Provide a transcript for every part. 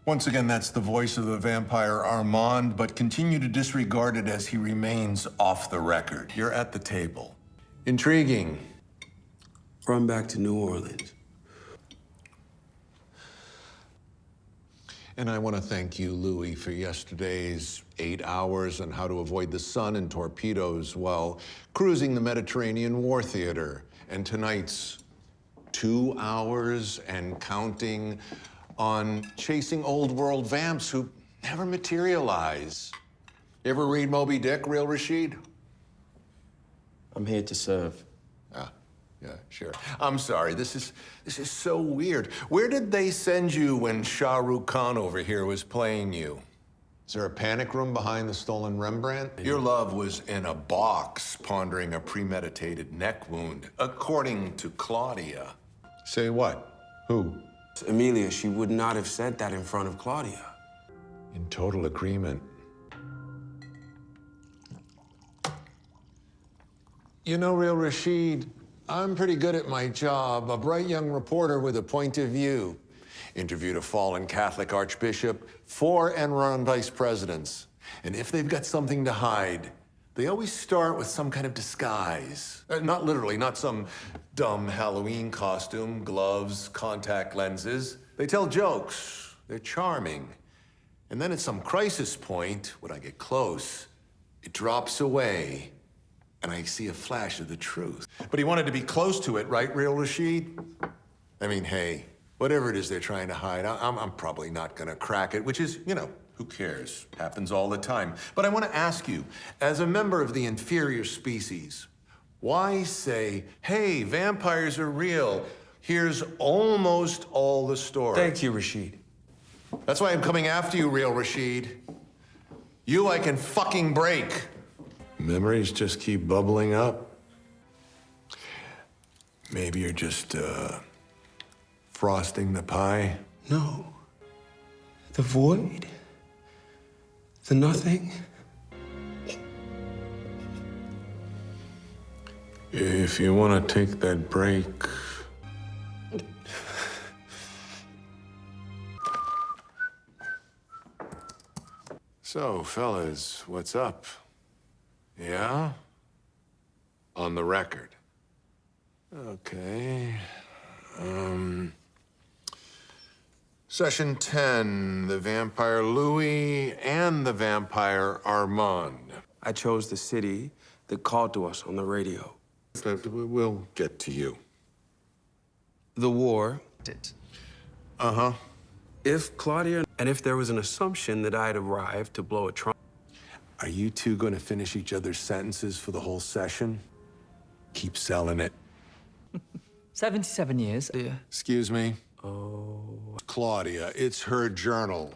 Once again, that's the voice of the vampire Armand, but continue to disregard it as he remains off the record. You're at the table. Intriguing. Run back to New Orleans. And I want to thank you, Louis, for yesterday's 8 hours on how to avoid the sun and torpedoes while cruising the Mediterranean War Theater. And tonight's 2 hours and counting on chasing old world vamps who never materialize. You ever read Moby Dick, Real Rashid? I'm here to serve. Yeah, sure. I'm sorry, this is so weird. Where did they send you when Shah Rukh Khan over here was playing you? Is there a panic room behind the stolen Rembrandt? Your love was in a box pondering a premeditated neck wound, according to Claudia. Say what? Who? Amelia, she would not have said that in front of Claudia. In total agreement. You know, Real Rashid, I'm pretty good at my job. A bright young reporter with a point of view. Interviewed a fallen Catholic archbishop, 4 Enron vice presidents. And if they've got something to hide, they always start with some kind of disguise. Not literally, not some dumb Halloween costume, gloves, contact lenses. They tell jokes. They're charming. And then at some crisis point, when I get close, it drops away, and I see a flash of the truth. But he wanted to be close to it, right, Real Rashid? I mean, hey, whatever it is they're trying to hide, I'm probably not gonna crack it, which is, you know, who cares? Happens all the time. But I want to ask you, as a member of the inferior species, why say, hey, vampires are real? Here's almost all the story. Thank you, Rashid. That's why I'm coming after you, Real Rashid. You I can fucking break. Memories just keep bubbling up. Maybe you're just, frosting the pie? No. The void. The nothing. If you want to take that break... So, fellas, what's up? Yeah? On the record. Okay. Session 10, the vampire Louis and the vampire Armand. I chose the city that called to us on the radio. We'll get to you. The war. Uh-huh. If Claudia, and if there was an assumption that I'd arrived to blow a trump. Are you two going to finish each other's sentences for the whole session? Keep selling it. 77 years. Yeah. Excuse me? Oh. Claudia, it's her journal.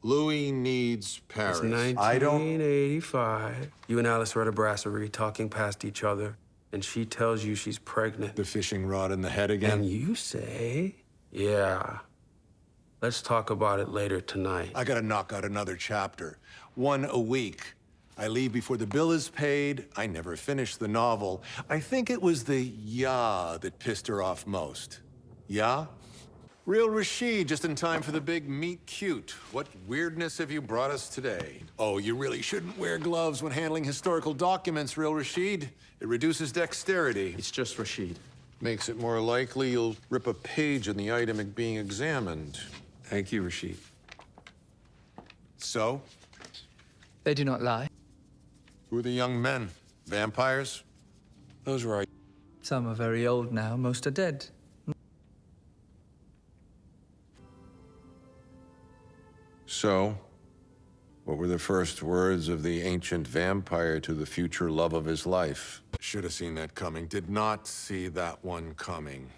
Louis needs Paris. It's 1985. You and Alice are at a brasserie talking past each other, and she tells you she's pregnant. The fishing rod in the head again? And you say, yeah. Let's talk about it later tonight. I gotta knock out another chapter. 1 a week. I leave before the bill is paid. I never finish the novel. I think it was the yeah that pissed her off most. Yeah? Real Rashid, just in time for the big meet cute. What weirdness have you brought us today? Oh, you really shouldn't wear gloves when handling historical documents, Real Rashid. It reduces dexterity. It's just Rashid. Makes it more likely you'll rip a page in the item being examined. Thank you, Rashid. So? They do not lie. Who are the young men? Vampires? Those right. Some are very old now, most are dead. So, what were the first words of the ancient vampire to the future love of his life? Should have seen that coming. Did not see that one coming.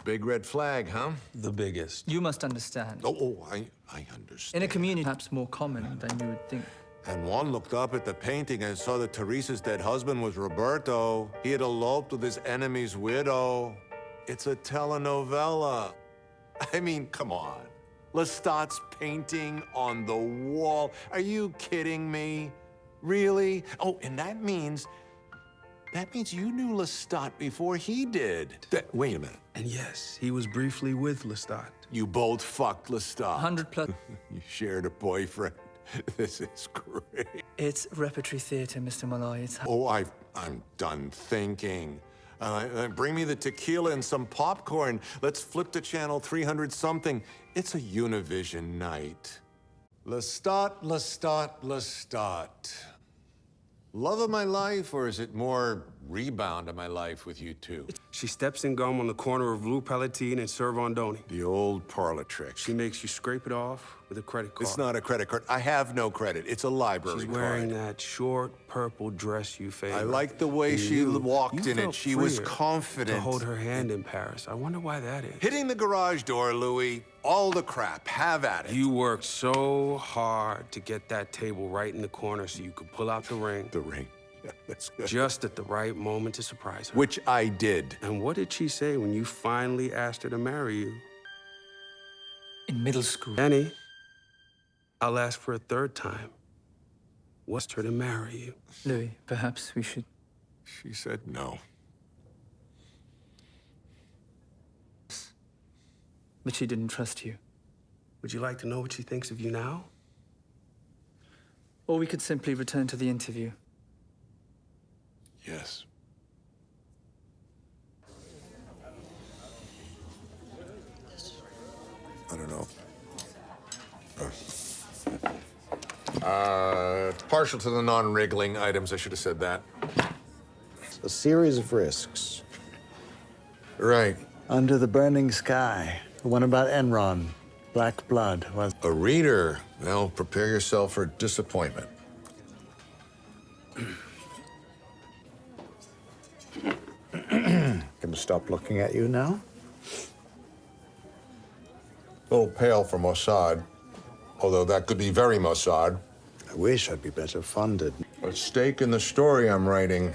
Big red flag, huh? The biggest. You must understand. I understand. In a community perhaps more common than you would think. And Juan looked up at the painting and saw that Teresa's dead husband was Roberto. He had eloped with his enemy's widow. It's a telenovela. I mean, come on. Lestat's painting on the wall. Are you kidding me? Really? Oh, and that means That means you knew Lestat before he did. Wait a minute. And yes, he was briefly with Lestat. You both fucked Lestat. 100 plus. You shared a boyfriend. This is great. It's repertory theatre, Mr. Molloy. It's Oh, I'm done thinking. Bring me the tequila and some popcorn. Let's flip to channel 300 something. It's a Univision night. Lestat, Lestat, Lestat. Love of my life, or is it more rebound of my life with you two? She steps in gum on the corner of Blue Palatine and Servandoni. The old parlor trick. She makes you scrape it off with a credit card. It's not a credit card. I have no credit. It's a library She's wearing card. that short purple dress you favor. I like the way she walked in it. felt She was freer confident. to hold her hand in Paris. I wonder why that is. Hitting the garage door, Louis. All the crap. Have at it. You worked so hard to get that table right in the corner so you could pull out the ring. The ring. Yeah, that's good. Just at the right moment to surprise her. Which I did. And what did she say when you finally asked her to marry you? in middle school. Annie, I'll ask for a third time. What's her to marry you? Louis, perhaps we should... She said no. But she didn't trust you. Would you like to know what she thinks of you now? Or we could simply return to the interview. Yes. I don't know. Partial to the non-wriggling items. I should have said that. A series of risks. Right. Under the burning sky. The one about Enron. Black blood was... A reader. Well, prepare yourself for disappointment. Can stop looking at you now? A little pale for Mossad, although that could be very Mossad. I wish I'd be better funded. A stake in the story I'm writing.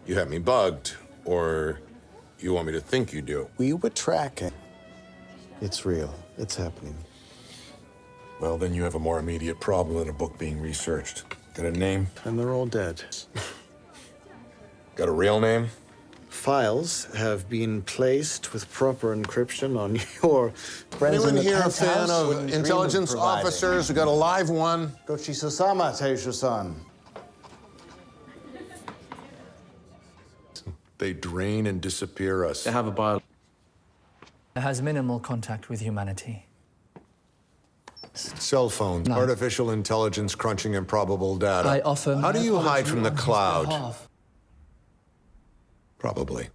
You have me bugged, or you want me to think you do? We were tracking. It's real. It's happening. Well, then you have a more immediate problem than a book being researched. Got a name? And they're all dead. Got a real name? Files have been placed with proper encryption on your friends Anyone in the here a penthouse fan of wouldn't dream intelligence providing. officers? We got a live one. Dochi Sosama, Teisho-san. They drain and disappear us. They have a bio. It has minimal contact with humanity. Cell phones, No. artificial intelligence crunching improbable data. I offer How do my you hide apology from the on his cloud? behalf. Probably.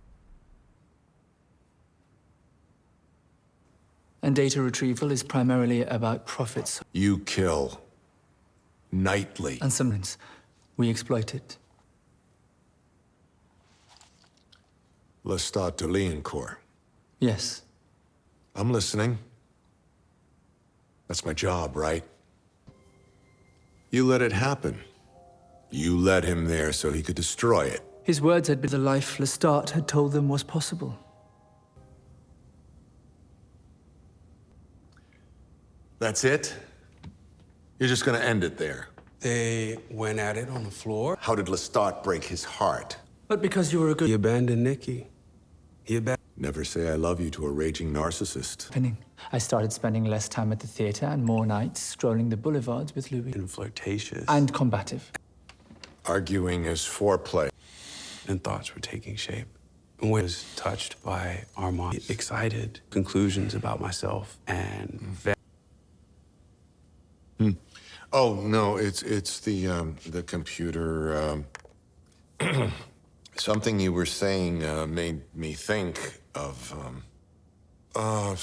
And data retrieval is primarily about profits You kill. Nightly. and sometimes we exploit it. Lestat de Liancourt. Yes. I'm listening. That's my job, right? You let it happen. You led him there so he could destroy it. His words had been the life Lestat had told them was possible. That's it? You're just gonna end it there. They went at it on the floor. How did Lestat break his heart? But because you were a good He abandoned Nikki. He abandoned... Never say I love you to a raging narcissist. happening, I started spending less time at the theater and more nights strolling the boulevards with Louis. and flirtatious. And combative. Arguing is foreplay. And thoughts were taking shape. And when I was touched by Armand, excited conclusions about myself and Oh no, it's the computer. Something you were saying made me think of. Oh,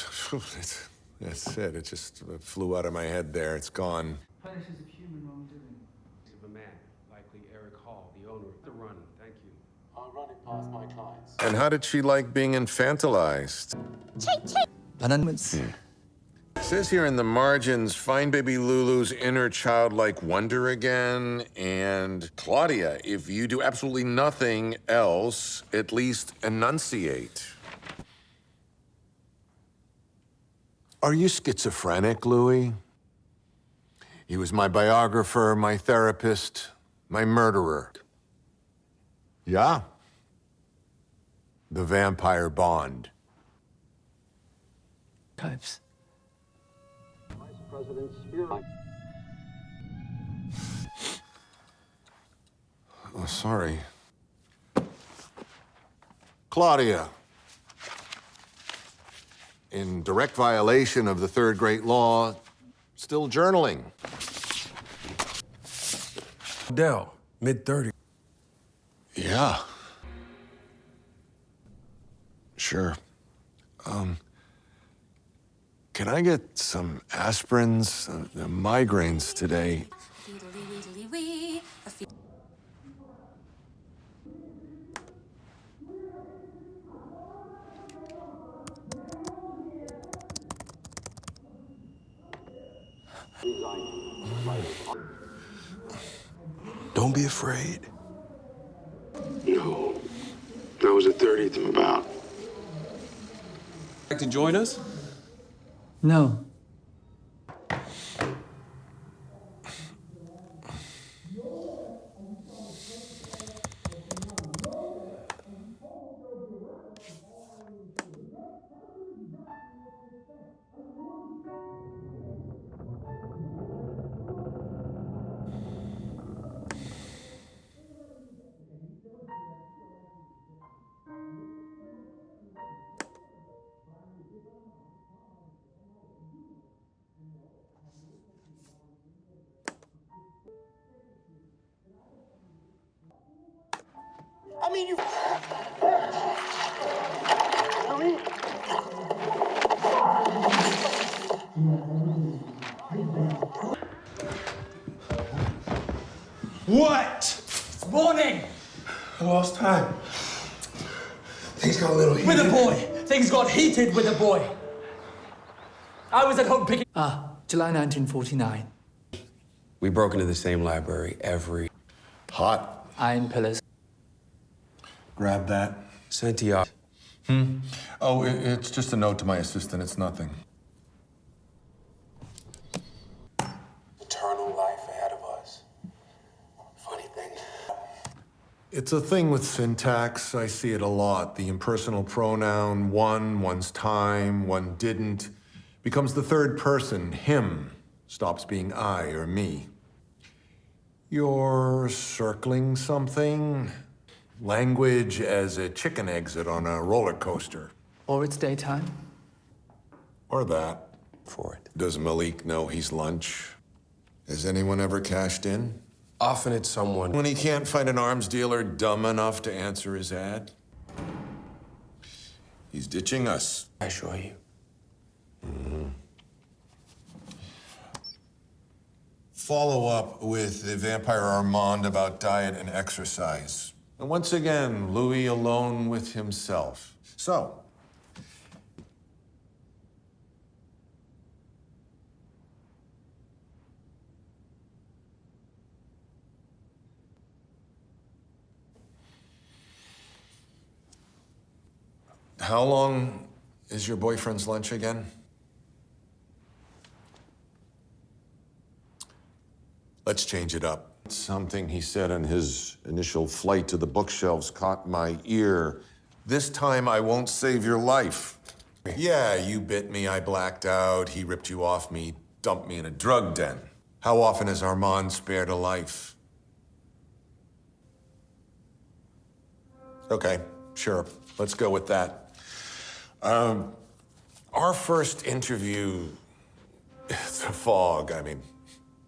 that's it. It just flew out of my head there. It's gone. Punishes of human wrongdoing. of a man, likely Eric Hall, the owner of the run. Thank you. I'll run it past my clients. And how did she like being infantilized? Amendments. It says here in the margins, find baby Lulu's inner childlike wonder again. And Claudia, if you do absolutely nothing else, at least enunciate. Are you schizophrenic, Louis? He was my biographer, my therapist, my murderer. Yeah. The vampire bond. Archives. Vice President Spearmint. Oh, sorry. Claudia. In direct violation of the third great law, still journaling. Dell, mid-30s. Yeah. Sure. Can I get some aspirins? The migraines today. Don't be afraid. No. That was the 30th I'm about. Like to join us? No. I mean, you. What? Morning! I lost time. Things got a little heated. With a boy. Things got heated with a boy. I was at home picking. July 1949. We broke into the same library every... Hot. Iron pillars. Grab that. Santiago. Oh, it's just a note to my assistant. It's nothing. Eternal life ahead of us. Funny thing. It's a thing with syntax. I see it a lot. The impersonal pronoun, one, one's time, one didn't, becomes the third person, him, stops being I or me. You're circling something? Language as a chicken exit on a roller coaster. Or it's daytime. Or that. For it. Does Malik know he's lunch? Has anyone ever cashed in? Often it's someone... When he can't find an arms dealer dumb enough to answer his ad? He's ditching us. I assure you. Follow up with the vampire Armand about diet and exercise. And once again, Louis alone with himself. So, how long is your boyfriend's lunch again? Let's change it up. Something he said on his initial flight to the bookshelves caught my ear. This time I won't save your life. Yeah, you bit me, I blacked out, he ripped you off me, dumped me in a drug den. How often has Armand spared a life? Okay, sure, let's go with that. Our first interview, it's a fog, I mean,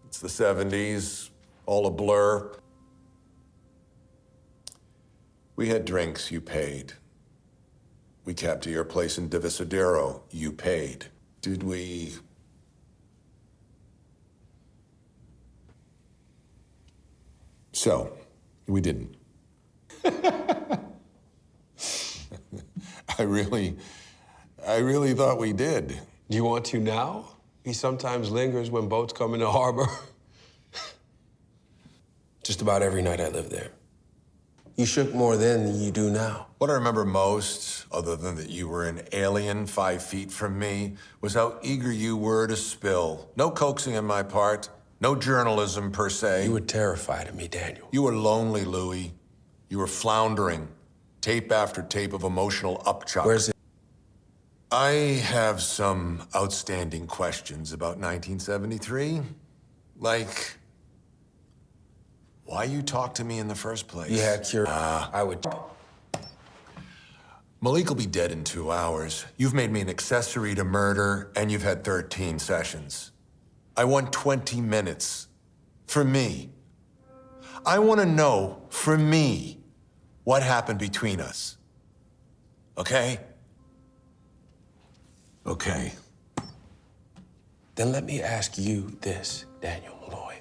it's the 70s, all a blur. We had drinks, you paid. We cabbed to your place in Divisadero, you paid. Did we... So, we didn't. I really thought we did. Do you want to now? He sometimes lingers when boats come into harbor. Just about every night I lived there. You shook more then than you do now. What I remember most, other than that you were an alien 5 feet from me, was how eager you were to spill. No coaxing on my part, no journalism per se. You were terrified of me, Daniel. You were lonely, Louis. You were floundering, tape after tape of emotional upchuck. Where's it? I have some outstanding questions about 1973. Like, why you talked to me in the first place? You had I would. Malik will be dead in 2 hours. You've made me an accessory to murder, and you've had 13 sessions. I want 20 minutes. For me. I want to know, for me, what happened between us. Okay? Okay. Then let me ask you this, Daniel Molloy.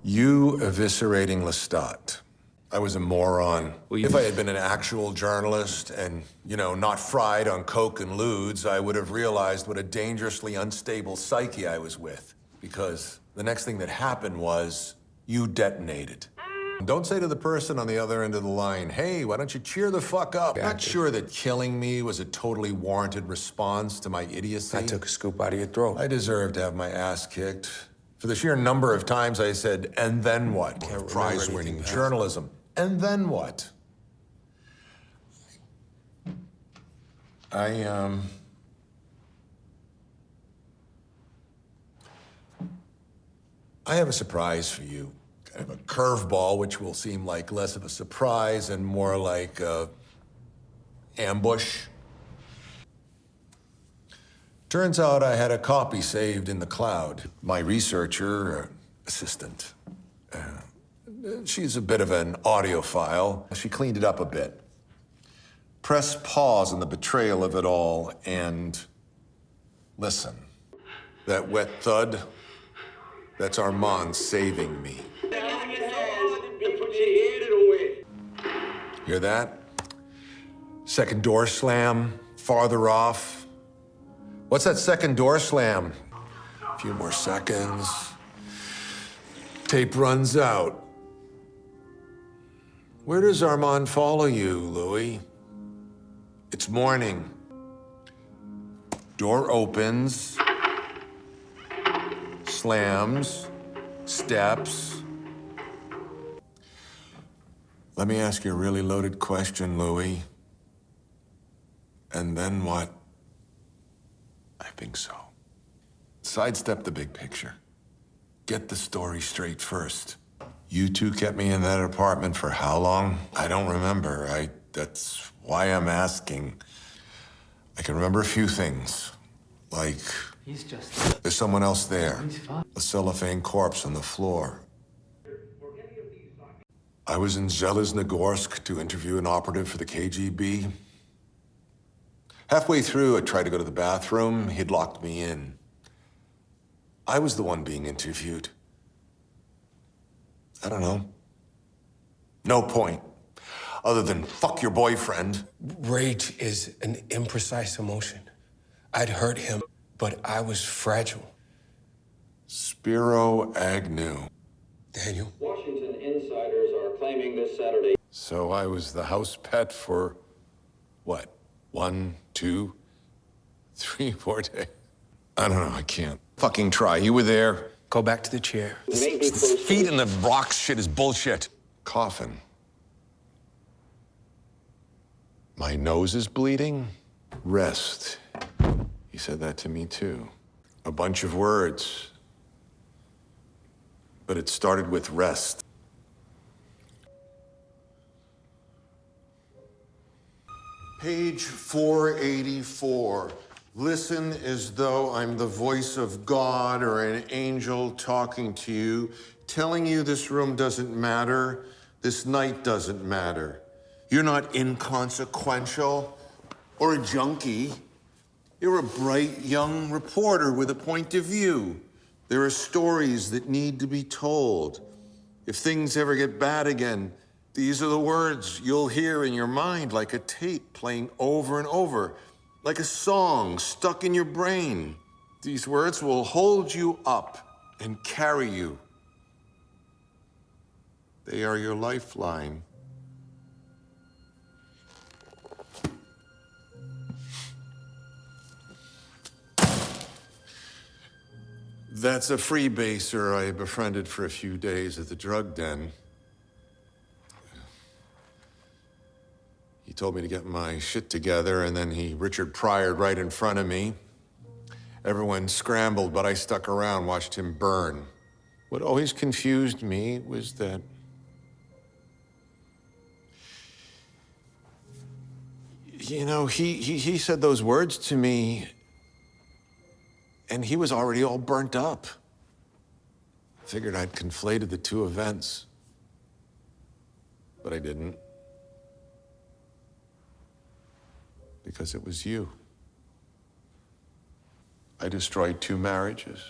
You eviscerating Lestat. I was a moron. If I had been an actual journalist and, not fried on coke and lewds, I would have realized what a dangerously unstable psyche I was with. Because the next thing that happened was you detonated. Don't say to the person on the other end of the line, hey, why don't you cheer the fuck up? Not sure that killing me was a totally warranted response to my idiocy. I took a scoop out of your throat. I deserve to have my ass kicked. For the sheer number of times I said, and then what? Prize-winning journalism. And then what? I have a surprise for you. Kind of a curveball, which will seem like less of a surprise and more like a ambush. Turns out I had a copy saved in the cloud. My researcher, assistant, she's a bit of an audiophile. She cleaned it up a bit. Press pause on the betrayal of it all and listen. That wet thud, that's Armand saving me. Hear that? Second door slam, farther off. What's that second door slam? A few more seconds. Tape runs out. Where does Armand follow you, Louis? It's morning. Door opens. Slams. Steps. Let me ask you a really loaded question, Louis. And then what? I think so. Sidestep the big picture. Get the story straight first. You two kept me in that apartment for how long? I don't remember. That's why I'm asking. I can remember a few things. Like, there's someone else there. A cellophane corpse on the floor. I was in Zheleznogorsk to interview an operative for the KGB. Halfway through, I tried to go to the bathroom. He'd locked me in. I was the one being interviewed. I don't know. No point. Other than fuck your boyfriend. Rage is an imprecise emotion. I'd hurt him, but I was fragile. Spiro Agnew. Daniel. Washington insiders are claiming this Saturday. So I was the house pet for, what, 1, 2, 3, 4 days? I don't know, I can't. Fucking try. You were there. Go back to the chair. Feet in the rocks shit is bullshit. Coffin. My nose is bleeding. Rest. He said that to me too. A bunch of words. But it started with rest. Page 484. Listen as though I'm the voice of God or an angel talking to you, telling you this room doesn't matter, this night doesn't matter. You're not inconsequential or a junkie. You're a bright young reporter with a point of view. There are stories that need to be told. If things ever get bad again, these are the words you'll hear in your mind like a tape playing over and over. Like a song stuck in your brain. These words will hold you up and carry you. They are your lifeline. That's a freebaser I befriended for a few days at the drug den. He told me to get my shit together, and then he Richard Pryor'd right in front of me. Everyone scrambled, but I stuck around, watched him burn. What always confused me was that he said those words to me, and he was already all burnt up. Figured I'd conflated the two events, but I didn't. Because it was you. I destroyed 2 marriages.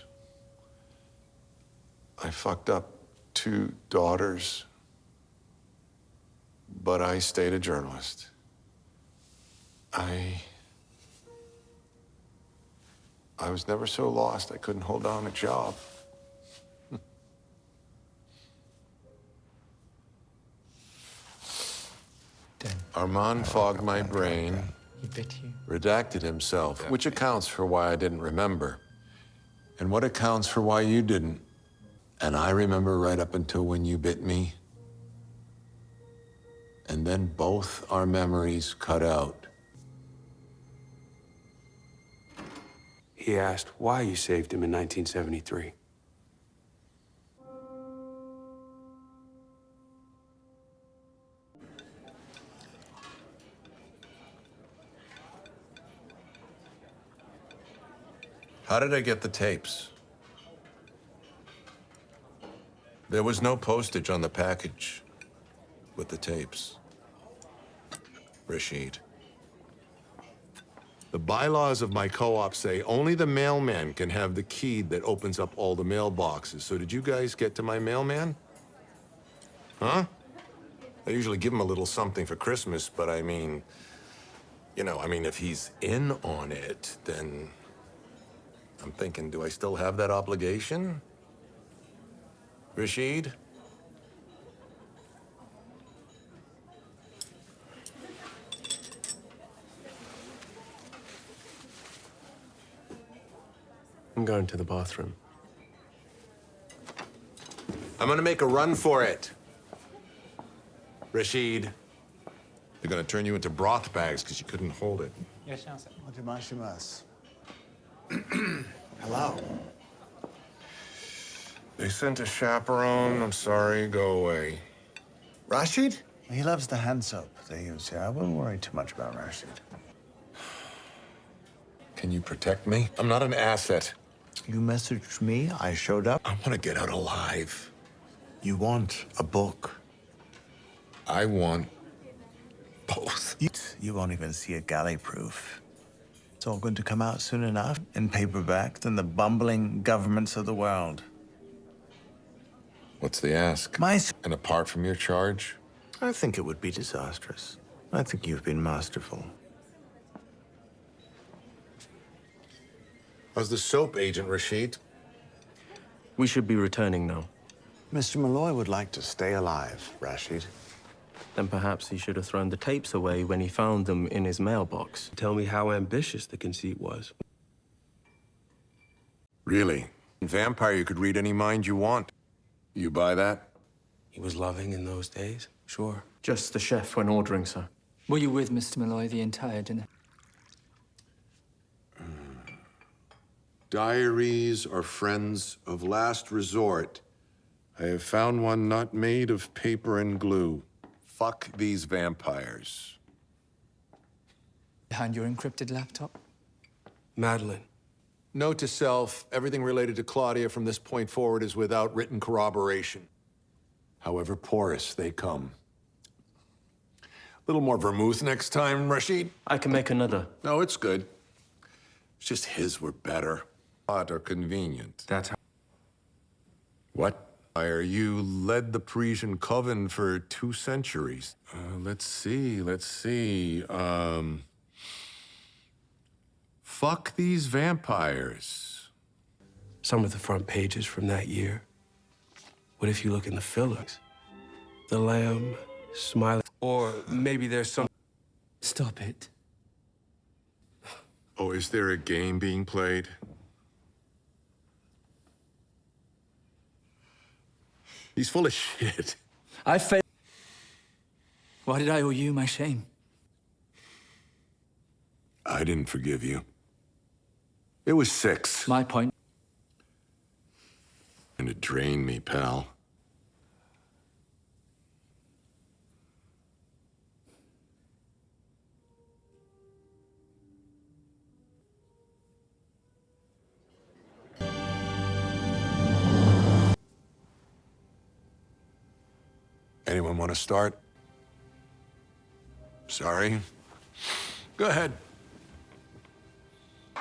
I fucked up 2 daughters, but I stayed a journalist. I was never so lost I couldn't hold down a job. Armand fogged my brain, He bit you. redacted himself, which accounts for why I didn't remember, and what accounts for why you didn't. And I remember right up until when you bit me, and then both our memories cut out. He asked why you saved him in 1973. How did I get the tapes? There was no postage on the package with the tapes. Rashid. The bylaws of my co-op say only the mailman can have the key that opens up all the mailboxes. So did you guys get to my mailman? Huh? I usually give him a little something for Christmas, but I mean, if he's in on it, then I'm thinking, do I still have that obligation? Rashid? I'm going to the bathroom. I'm gonna make a run for it. Rashid. They're gonna turn you into broth bags because you couldn't hold it. Hello. They sent a chaperone. I'm sorry, go away. Rashid? He loves the hand soap they use here. I wouldn't worry too much about Rashid. Can you protect me? I'm not an asset. You messaged me, I showed up. I want to get out alive. You want a book. I want both. You won't even see it galley proof. It's all going to come out soon enough in paperback than the bumbling governments of the world. What's the ask? And apart from your charge? I think it would be disastrous. I think you've been masterful. How's the soap, Agent Rashid? We should be returning now. Mr. Molloy would like to stay alive, Rashid. Then perhaps he should have thrown the tapes away when he found them in his mailbox. Tell me how ambitious the conceit was. Really? In Vampire, you could read any mind you want. You buy that? He was loving in those days, sure. Just the chef when ordering, sir. Were you with Mr. Molloy the entire dinner? Diaries are friends of last resort. I have found one not made of paper and glue. Fuck these vampires. Behind your encrypted laptop? Madeline. Note to self, everything related to Claudia from this point forward is without written corroboration. However porous they come. A little more vermouth next time, Rashid? I can make another. No, it's good. It's just his were better. Hot or convenient. That's how. What? You led the Parisian coven for 2 centuries. Let's see. Fuck these vampires. Some of the front pages from that year. What if you look in the fillers? The lamb, smiling. Or maybe there's some. Stop it. Oh, is there a game being played? He's full of shit. I failed. Why did I owe you my shame? I didn't forgive you. It was 6. My point. And it drained me, pal. Anyone want to start? Sorry. Go ahead.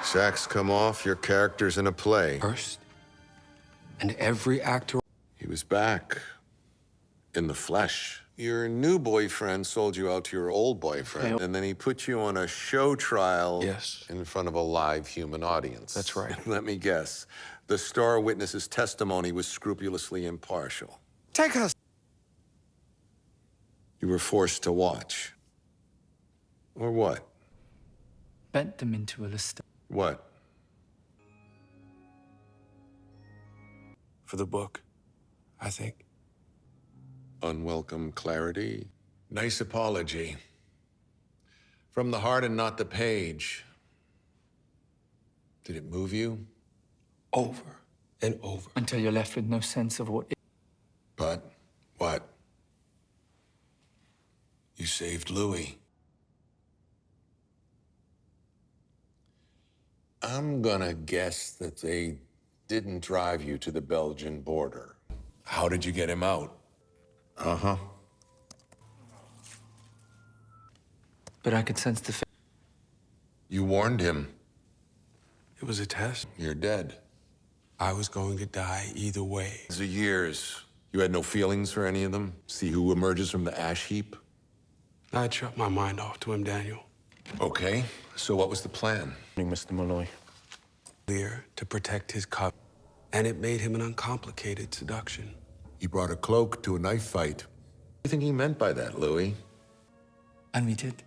Sacks come off, your character's in a play. First, and every actor. He was back. In the flesh. Your new boyfriend sold you out to your old boyfriend, and then he put you on a show trial. Yes. In front of a live human audience. That's right. Let me guess. The star witness's testimony was scrupulously impartial. Take us. You were forced to watch. Or what? Bent them into a list. What? For the book, I think. Unwelcome clarity. Nice apology. From the heart and not the page. Did it move you? Over and over. Until you're left with no sense of what. But what? You saved Louis. I'm gonna guess that they didn't drive you to the Belgian border. How did you get him out? Uh-huh. But I could sense the. You warned him. It was a test. You're dead. I was going to die either way. The years. You had no feelings for any of them? See who emerges from the ash heap? I'd shut my mind off to him, Daniel. Okay, so what was the plan? Mr. Molloy. Clear to protect his cup, and it made him an uncomplicated seduction. He brought a cloak to a knife fight. What do you think he meant by that, Louis? And we did.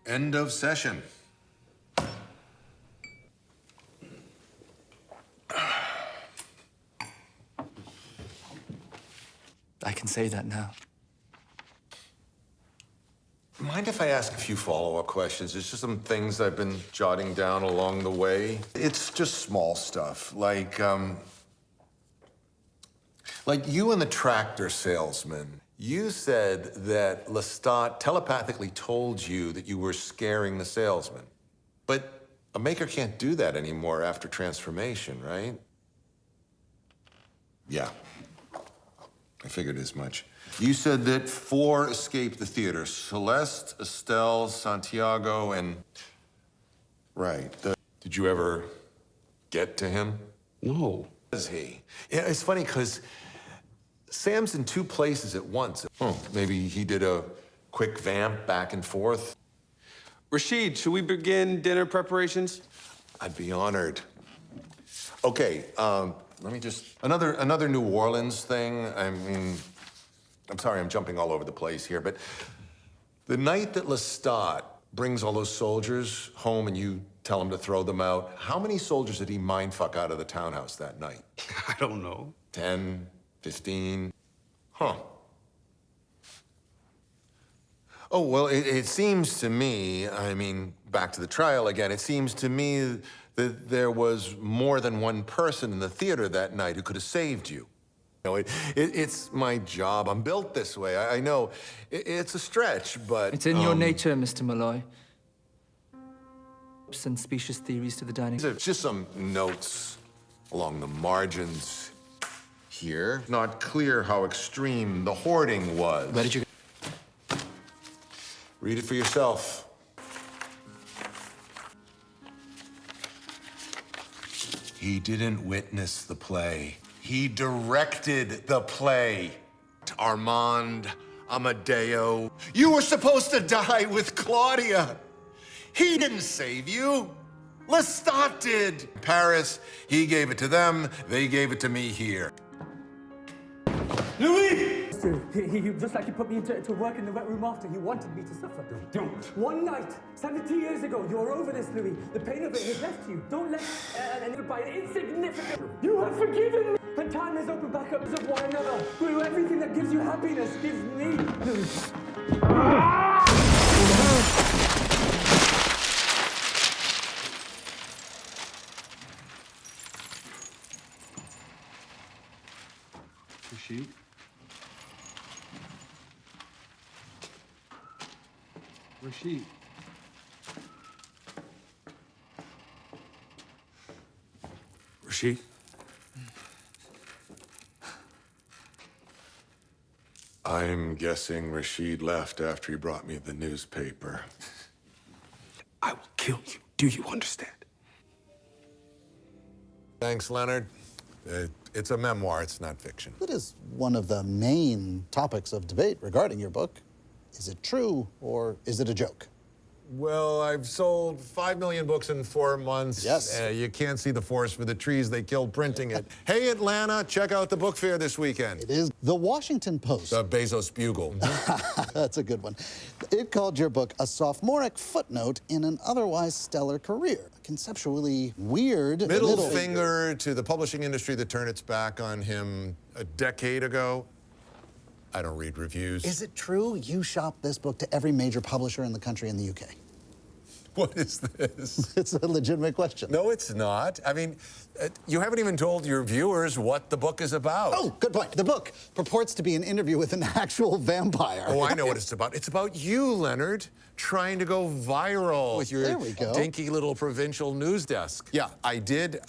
End of session. I can say that now. Mind if I ask a few follow-up questions? There's just some things I've been jotting down along the way. It's just small stuff, like you and the tractor salesman. You said that Lestat telepathically told you that you were scaring the salesman. But a maker can't do that anymore after transformation, right? Yeah. I figured as much. You said that 4 escaped the theater. Celeste, Estelle, Santiago, and... Right. Did you ever get to him? No. Is he? Yeah, it's funny, because Sam's in 2 places at once. Oh, maybe he did a quick vamp back and forth. Rashid, should we begin dinner preparations? I'd be honored. Okay, let me just... Another New Orleans thing. I mean, I'm sorry I'm jumping all over the place here, but the night that Lestat brings all those soldiers home and you tell him to throw them out, how many soldiers did he mindfuck out of the townhouse that night? I don't know. 10, 15? Huh. Oh, well, it seems to me, I mean, back to the trial again, it seems to me that there was more than one person in the theater that night who could have saved you. You know, it's my job. I'm built this way. I know it's a stretch, but... It's in your nature, Mr. Molloy. And specious theories to the dining. Just some notes along the margins here. Not clear how extreme the hoarding was. Where did you... Read it for yourself. He didn't witness the play. He directed the play. Armand, Amadeo, you were supposed to die with Claudia. He didn't save you. Lestat did. Paris, he gave it to them. They gave it to me here. Louis! Just like he put me to work in the wet room after, he wanted me to suffer. Don't. One night, 70 years ago, you're over this, Louis. The pain of it has left you. Don't let by an insignificant. You have forgiven me, and time has opened back up of one another. Through everything that gives you happiness gives me, Louis. Rashid? Rashid? Rashid? I'm guessing Rashid left after he brought me the newspaper. I will kill you. Do you understand? Thanks, Leonard. It's a memoir, it's not fiction. It is one of the main topics of debate regarding your book. Is it true or is it a joke? Well, I've sold 5 million books in 4 months. Yes. You can't see the forest for the trees they killed printing it. Hey, Atlanta, check out the book fair this weekend. It is the Washington Post. The Bezos Bugle. That's a good one. It called your book a sophomoric footnote in an otherwise stellar career. A conceptually weird Middle finger to the publishing industry that turned its back on him a decade ago. I don't read reviews. Is it true you shopped this book to every major publisher in the country in the UK? What is this? It's a legitimate question. No, it's not. I mean, you haven't even told your viewers what the book is about. Oh, good point. The book purports to be an interview with an actual vampire. Oh, I know what it's about. It's about you, Leonard, trying to go viral with your There we go. dinky little provincial news desk. Yeah, I did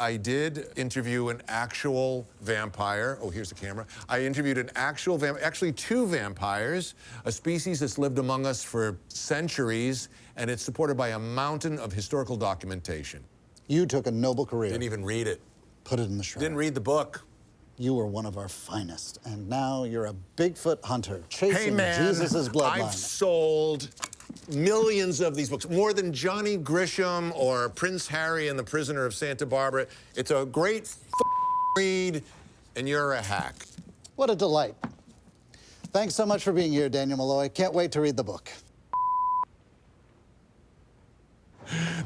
interview an actual vampire. Oh, here's the camera. I interviewed an actual actually 2 vampires, a species that's lived among us for centuries, and it's supported by a mountain of historical documentation. You took a noble career. Didn't even read it. Put it in the shredder. Didn't read the book. You were one of our finest, and now you're a Bigfoot hunter chasing Hey, man, Jesus' bloodline. I've sold millions of these books, more than Johnny Grisham or Prince Harry and the Prisoner of Santa Barbara. It's a great read, and you're a hack. What a delight. Thanks so much for being here, Daniel Molloy. Can't wait to read the book.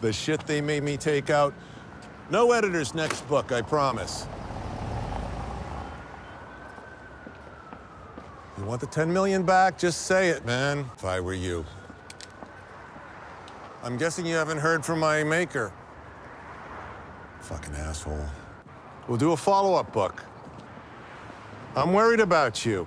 The shit they made me take out. No editor's next book, I promise. You want the 10 million back? Just say it, man, if I were you. I'm guessing you haven't heard from my maker. Fucking asshole. We'll do a follow-up book. I'm worried about you.